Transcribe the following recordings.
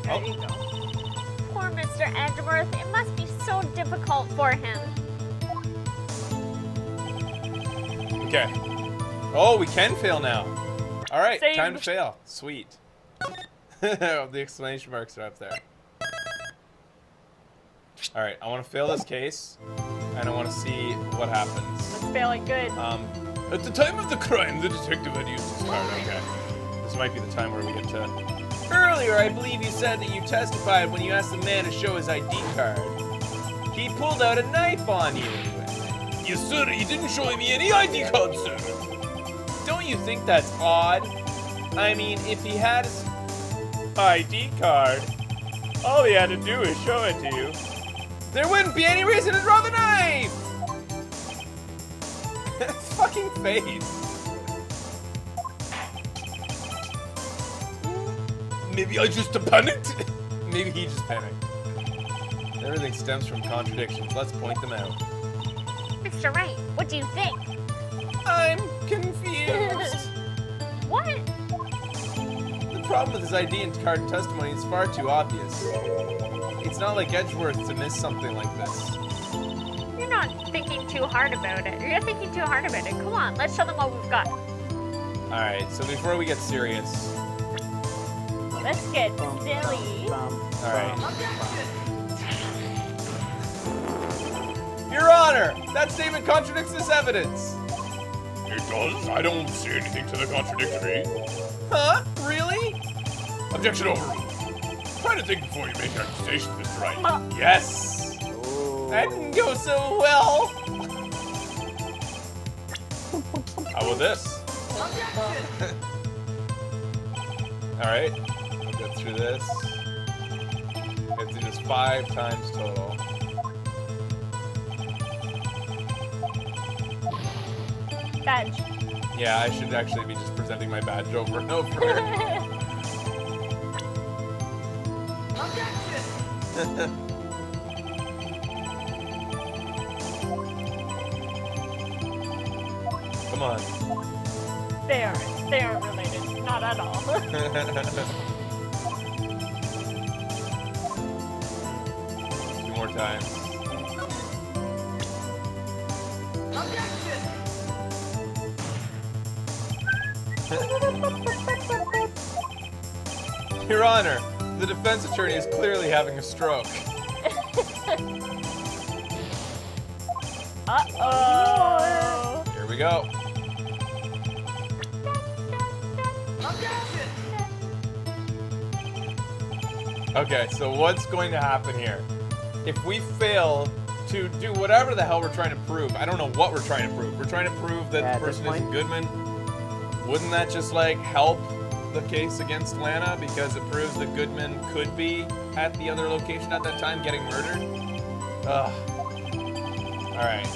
There you go. Poor Mr. Edgeworth. It must be so difficult for him. Okay. Oh, we can fail now. All right, Saved. time to fail. Sweet. The exclamation marks are up there. All right, I want to fail this case, and I want to see what happens. Let's fail it good. At the time of the crime, the detective had used his card. Okay. This might be the time where we get to... Earlier, I believe you said that you testified when you asked the man to show his ID card. He pulled out a knife on you. Yes, sir. He didn't show me any ID card, sir. Don't you think that's odd? I mean, if he had his ID card, all he had to do is show it to you. There wouldn't be any reason to draw the knife! Fucking face. Maybe I just panicked? Maybe he just panicked. Everything stems from contradictions. Let's point them out. Mr. Wright, what do you think? I'm confused. What? The problem with his ID and card testimony is far too obvious. It's not like Edgeworth to miss something like this. You're not thinking too hard about it. You're thinking too hard about it. Come on, let's show them what we've got. Alright, so before we get serious... Let's get silly. Alright. Your Honor! That statement contradicts this evidence! It does? I don't see anything to the contradictory. Huh? Really? Objection overruled. Try to think before you make accusations, Mr. Wright. Yes! That didn't go so well! How about this? Alright, we'll get through this. We have to do this 5 times total. Badge. Yeah, I should actually be just presenting my badge over and over. Come on. They aren't related. Not at all. 2 more times. Your Honor, the defense attorney is clearly having a stroke. Uh-oh. Here we go. Okay, so what's going to happen here? If we fail to do whatever the hell we're trying to prove, I don't know what we're trying to prove. We're trying to prove that the person isn't Goodman. Wouldn't that just like help the case against Lana because it proves that Goodman could be at the other location at that time getting murdered? Ugh. Alright.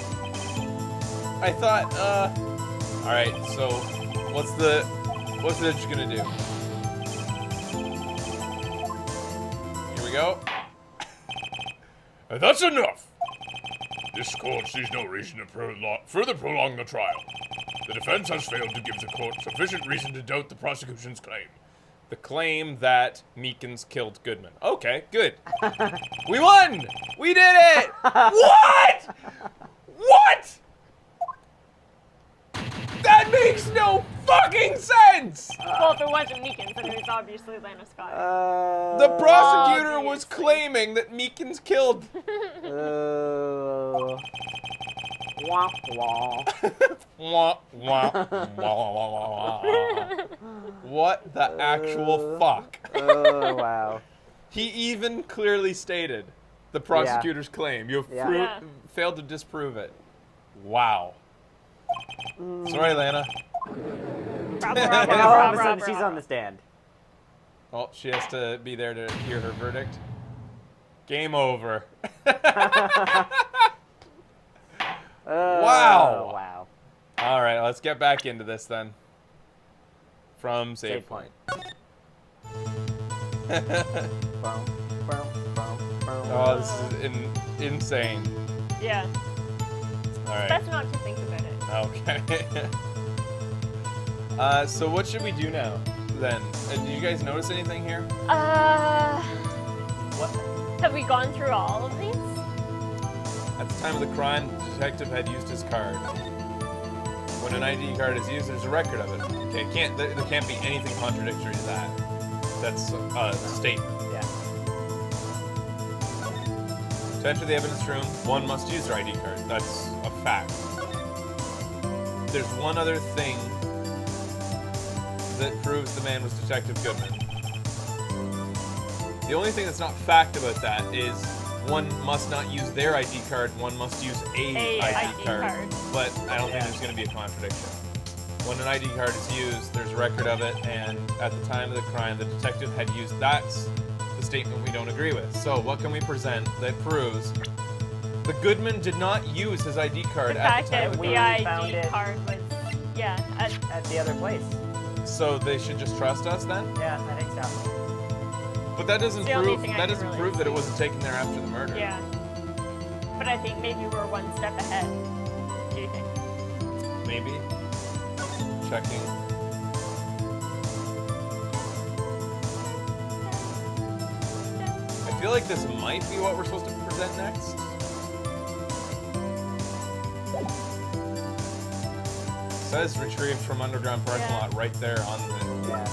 I thought, alright, so what's the judge gonna do? Here we go. That's enough! This court sees no reason to further prolong the trial. The defense has failed to give the court sufficient reason to doubt the prosecution's claim. The claim that Meekins killed Goodman. Okay, good. We won! We did it! What? What? That makes no fucking sense! Well, if it wasn't Meekins, then it was obviously Lana Skye. The prosecutor was claiming that Meekins killed. Wah, wah. Wah, wah, wah, wah, wah. What the actual fuck? Oh, wow. He even clearly stated the prosecutor's claim. You have failed to disprove it. Wow. Sorry, Lana. And all of a sudden, she's on the stand. Oh, she has to be there to hear her verdict. Game over. Wow. Wow. All right, let's get back into this then. From save point. Oh, this is insane. Yeah. All right. Best not to think about it. Okay. So what should we do now, then? Did you guys notice anything here? Have we gone through all of these? At the time of the crime, the detective had used his card. When an ID card is used, there's a record of it. Okay, there can't be anything contradictory to that. That's a statement. Yeah. To enter the evidence room, one must use their ID card. That's a fact. There's one other thing that proves the man was Detective Goodman. The only thing that's not fact about that is one must not use their ID card, one must use a ID card. But I don't think there's going to be a contradiction. When an ID card is used, there's a record of it, and at the time of the crime, the detective had used that's the statement we don't agree with. So what can we present that proves the Goodman did not use his ID card at the time of the crime? The fact that the ID card was, at the other place. So they should just trust us then? Yeah, I think so. But that doesn't prove that it wasn't taken there after the murder. Yeah. But I think maybe we're one step ahead. Do you think? Maybe. Checking. I feel like this might be what we're supposed to present next. It says retrieved from underground parking lot right there on the... Yeah.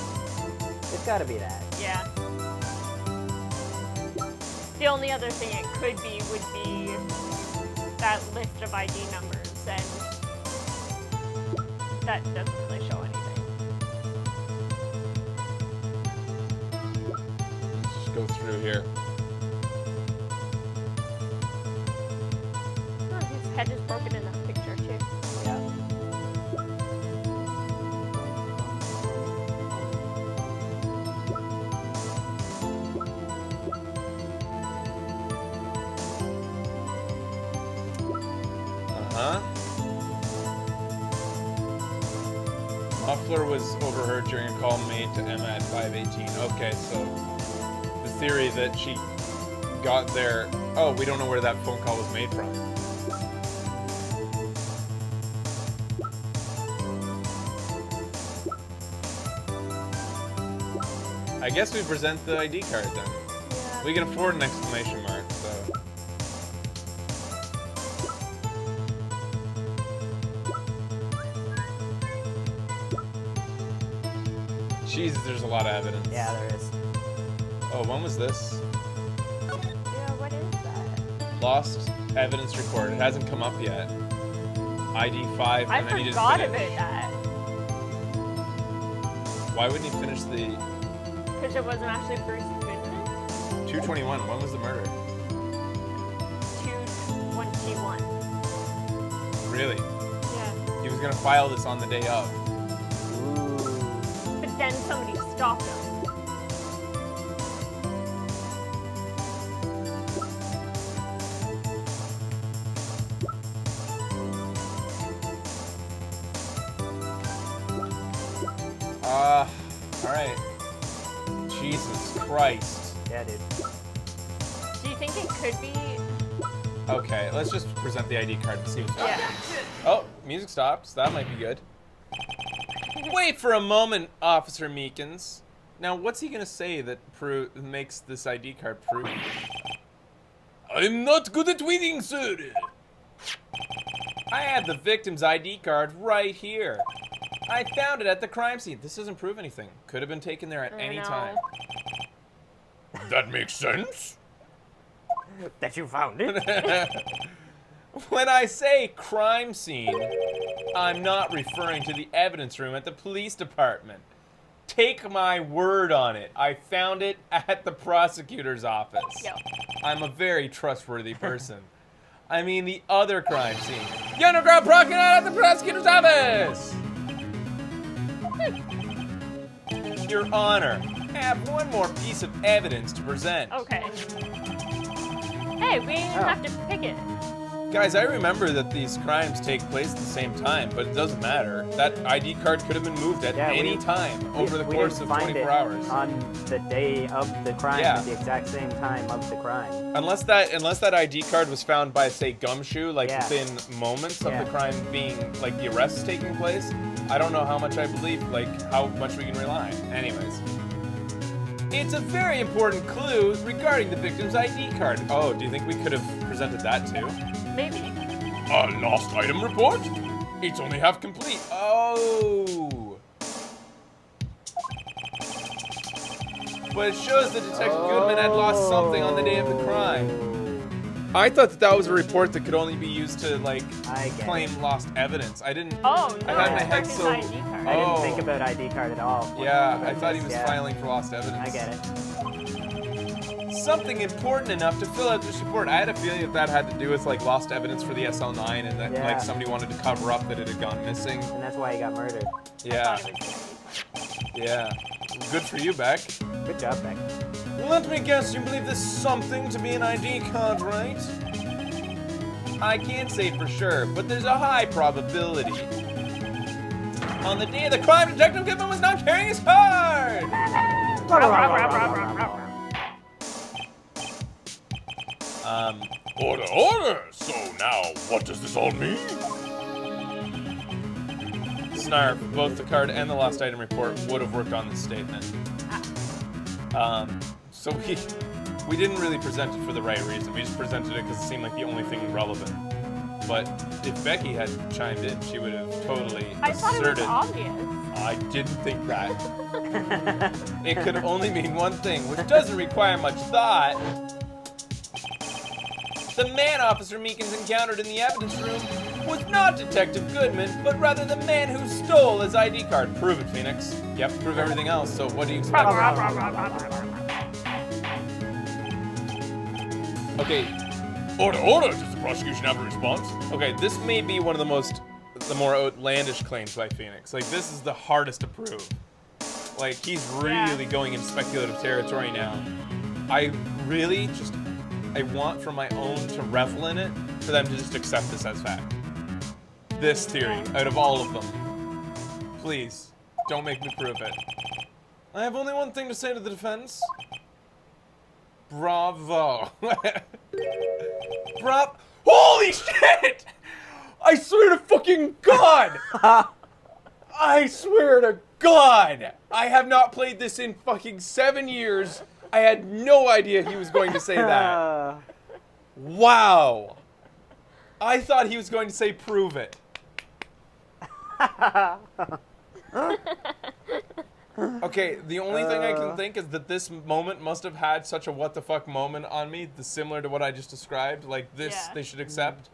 It's gotta be that. Yeah. The only other thing it could be would be that list of ID numbers, and that doesn't really show anything. Let's just go through here. Oh, his head is broken in that picture too. Yeah. Muffler was overheard during a call made to Emma at 5:18. Okay, so the theory that she got there... Oh, we don't know where that phone call was made from. I guess we present the ID card then. Yeah. We can afford an exclamation mark, so... Jesus, there's a lot of evidence. Yeah, there is. Oh, when was this? Yeah, what is that? Lost evidence report. It hasn't come up yet. ID 5, I and then he didn't forgot finish. about that. Why wouldn't he finish the... Because it wasn't actually Bruce Goodman? 221. When was the murder? 221. Really? Yeah. He was going to file this on the day of. But then somebody stopped him. Alright. Jesus Christ. Yeah, dude. Do you think it could be? Okay, let's just present the ID card and see what's Yeah. happening. Oh, music stops. That might be good. Wait for a moment, Officer Meekins. Now, what's he gonna say that makes this ID card prove? I'm not good at winning, sir. I have the victim's ID card right here. I found it at the crime scene. This doesn't prove anything. Could have been taken there at any know. time. That makes sense. That you found it? When I say crime scene, I'm not referring to the evidence room at the police department. Take my word on it. I found it at the prosecutor's office. Yep. I'm a very trustworthy person. I mean the other crime scene. The underground parking lot at the prosecutor's office! Your Honor, I have one more piece of evidence to present. Okay. Hey, we didn't have to pick it. Guys, I remember that these crimes take place at the same time, but it doesn't matter. That ID card could have been moved at any time over the course of 24 hours. On the day of the crime, Yeah. at the exact same time of the crime. Unless that ID card was found by, say, Gumshoe, like Yeah. within moments of Yeah. the crime being, like the arrests taking place, I don't know how much I believe, like how much we can rely. Anyways. It's a very important clue regarding the victim's ID card. Oh, do you think we could have presented that too? Maybe. A lost item report? It's only half complete. Oh. But it shows that Detective Goodman had lost something on the day of the crime. I thought that was a report that could only be used to, like, claim lost evidence. I didn't. Oh, no. I had my head his so. ID card. I didn't think about ID card at all. Yeah, I thought he was filing for lost evidence. I get it. Something important enough to fill out this report. I had a feeling that had to do with, like, lost evidence for the SL9 and that, like, somebody wanted to cover up that it had gone missing. And that's why he got murdered. Yeah. Yeah. Good for you, Beck. Good job, Beck. Let me guess, you believe this something to be an ID card, right? I can't say for sure, but there's a high probability. On the day of the crime, Detective Goodman was not carrying his card! Order! So now, what does this all mean? Snarf, both the card and the lost item report would have worked on this statement. So we didn't really present it for the right reason. We just presented it because it seemed like the only thing relevant. But if Becky had chimed in, she would have totally I thought it was asserted. obvious. I didn't think that. It could only mean one thing, which doesn't require much thought. The man Officer Meekins encountered in the evidence room was not Detective Goodman, but rather the man who stole his ID card. Prove it, Phoenix. You have to prove everything else, so what do you expect? Okay. Order! Does the prosecution have a response? Okay, this may be one of the more outlandish claims by Phoenix. Like, this is the hardest to prove. Like, he's really going in speculative territory now. I want for my own to revel in it, for them to just accept this as fact. This theory, out of all of them. Please, don't make me prove it. I have only one thing to say to the defense. Bravo. Holy shit! I swear to fucking God! I swear to God! I have not played this in fucking 7 years. I had no idea he was going to say that. Wow. I thought he was going to say prove it. Okay, the only thing I can think is that this moment must have had such a what the fuck moment on me, similar to what I just described. Like this, they should accept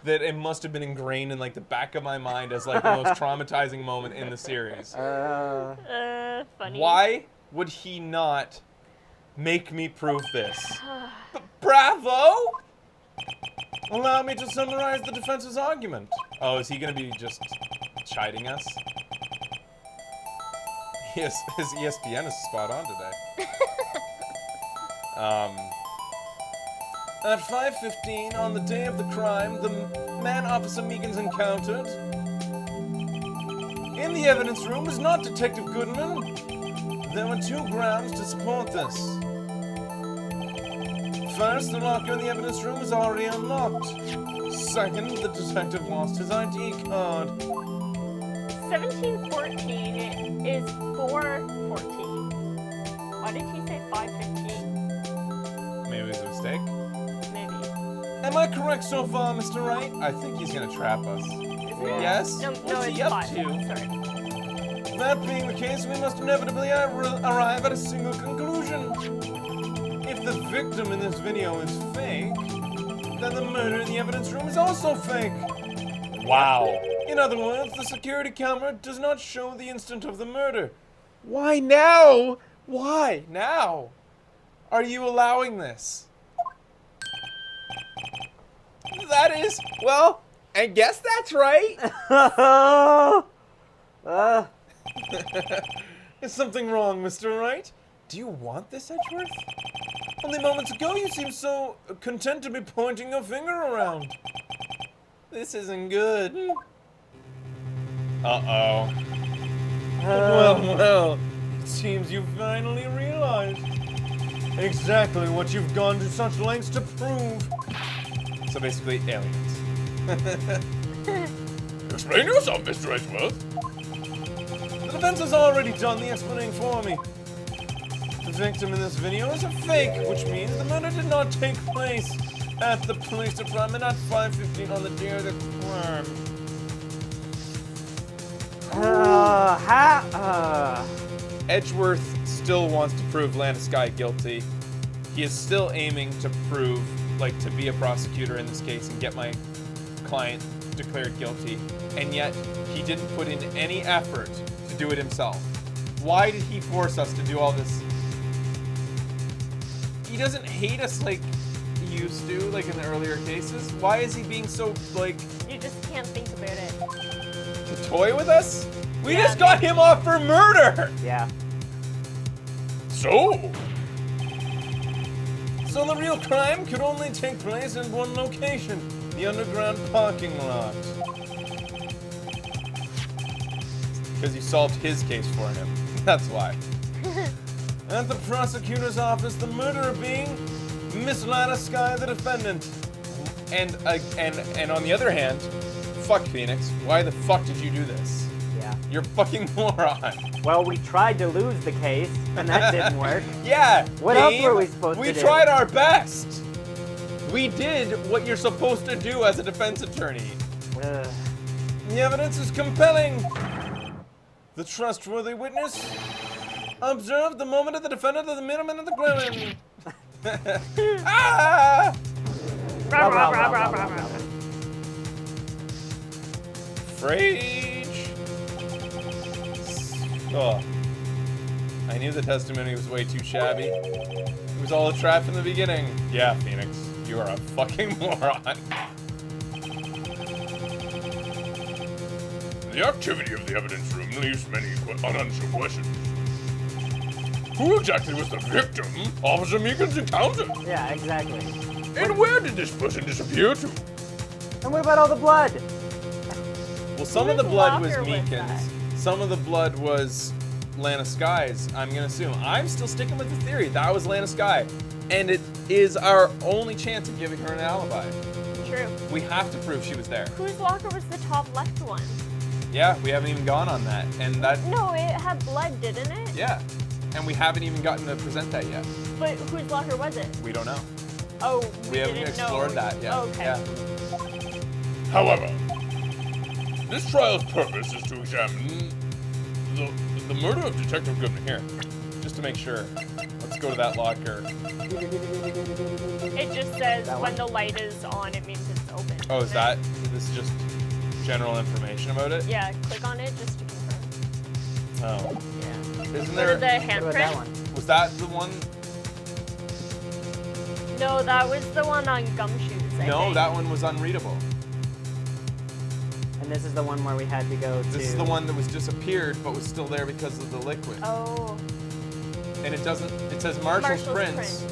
that it must have been ingrained in like the back of my mind as like the most traumatizing moment in the series. Funny. Why would he not make me prove this? Bravo! Allow me to summarize the defense's argument. Oh, is he gonna be just chiding us? His ESPN is spot on today. At 5:15 on the day of the crime, the man Officer Meekins encountered in the evidence room was not Detective Goodman. There were 2 grounds to support this. First, the locker in the evidence room was already unlocked. Second, the detective lost his ID card. 1714 is 414. Why did he say 515? Maybe it was a mistake. Maybe. Am I correct so far, Mr. Wright? I think he's gonna trap us. Yes? No, What's it's he up 5. to? Sorry. That being the case, we must inevitably arrive at a single conclusion. If the victim in this video is fake, then the murder in the evidence room is also fake. Wow. In other words, the security camera does not show the instant of the murder. Why now? Why now? Are you allowing this? That is, well, I guess that's right. Is something wrong, Mr. Wright? Do you want this, Edgeworth? Only moments ago you seemed so content to be pointing your finger around. This isn't good. Uh-oh. Well, it seems you finally realized exactly what you've gone to such lengths to prove. So basically, aliens. Explain yourself, Mr. Edgeworth. The defense has already done the explaining for me. The victim in this video is a fake, which means the murder did not take place at the police department at 5:15 on the day of the crime. Edgeworth still wants to prove Lana Skye guilty. He is still aiming to prove, like, to be a prosecutor in this case and get my client declared guilty. And yet, he didn't put in any effort to do it himself. Why did he force us to do all this? He doesn't hate us like he used to, like in the earlier cases. Why is he being so, like... You just can't think about it. To toy with us? We just got him off for murder! Yeah. So the real crime could only take place in one location, the underground parking lot. Because you solved his case for him. That's why. At the prosecutor's office, the murderer being Miss Lana Skye, the defendant. And on the other hand, fuck Phoenix, why the fuck did you do this? Yeah. You're a fucking moron. Well, we tried to lose the case, and that didn't work. Yeah. What else were we supposed to do? We tried our best. We did what you're supposed to do as a defense attorney. The evidence is compelling. The trustworthy witness observed the moment of the defendant of the minimum of the criminal. Ah! Frage. Oh. I knew the testimony was way too shabby. It was all a trap from the beginning. Yeah, Phoenix, you are a fucking moron. The activity of the evidence room leaves many unanswered questions. Who exactly was the victim Officer Meekins encountered? Yeah, exactly. And where did this person disappear to? And what about all the blood? Well, some of the blood was Walker was Meekins. that? Some of the blood was Lana Skye's, I'm gonna assume. I'm still sticking with the theory. That was Lana Skye. And it is our only chance of giving her an alibi. True. We have to prove she was there. Whose locker was the top left one? Yeah, we haven't even gone on that. And that, No, it had blood, didn't it? yeah. And we haven't even gotten to present that yet. But whose locker was it? We don't know. Oh, We haven't didn't explored know. that yet. Okay. Yeah. However, this trial's purpose is to examine the murder of Detective Goodman. Here, just to make sure. Let's go to that locker. It just says That when one? the light is on, it means it's open. Oh, is that? This is just general information about it? Yeah, click on it just to confirm. Oh. Yeah. Isn't Go there? to the What about that handprint. one? Was that the one? No, that was the one on gumshoes. I No, think. that one was unreadable. And this is the one where we had to go to... This is the one that was disappeared, but was still there because of the liquid. Oh. And it doesn't. It says Marshall's Marshall's prints,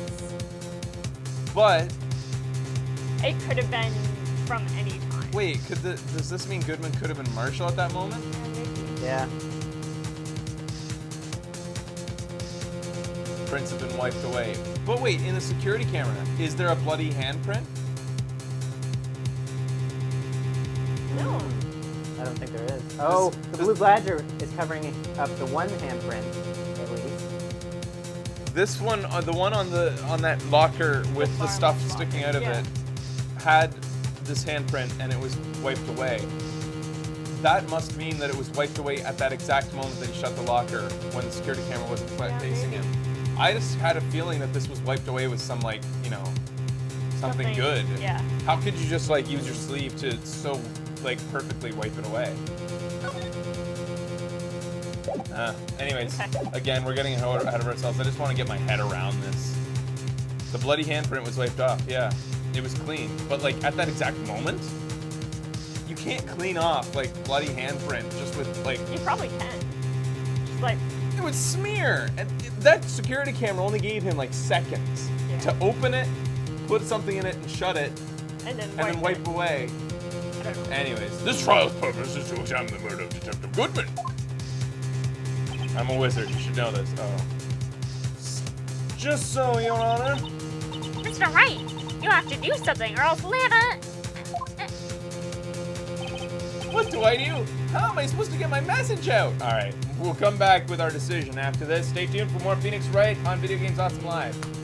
but It could have been from any time. wait, does this mean Goodman could have been Marshall at that moment? Yeah, maybe. Yeah. Prints have been wiped away. But wait, in the security camera, is there a bloody handprint? No. I don't think there is. Oh, the blue badger is covering up the one handprint, at least. This one, the one on that locker with the stuff farmer's sticking locker, out of yeah. it, had this handprint and it was wiped away. That must mean that it was wiped away at that exact moment that he shut the locker when the security camera wasn't Yeah, facing maybe. him. I just had a feeling that this was wiped away with some, like, you know, something good. Yeah. How could you just, like, use your sleeve to so, like, perfectly wipe it away? Anyways, Okay. again, we're getting ahead of ourselves. I just want to get my head around this. The bloody handprint was wiped off, yeah. It was clean. But, like, at that exact moment, you can't clean off, like, bloody handprint just with, like... You probably can. Just like, It would smear! And that security camera only gave him, like, seconds Yeah. to open it, put something in it, and shut it, and then and then wipe it. away. I don't know. Anyways, This trial's purpose is to examine the murder of Detective Goodman. I'm a wizard. You should know this. Oh. Just so, Your Honor. Mr. Wright, you have to do something or else Lana... What do I do? How am I supposed to get my message out? All right. We'll come back with our decision after this. Stay tuned for more Phoenix Wright on Video Games Awesome Live.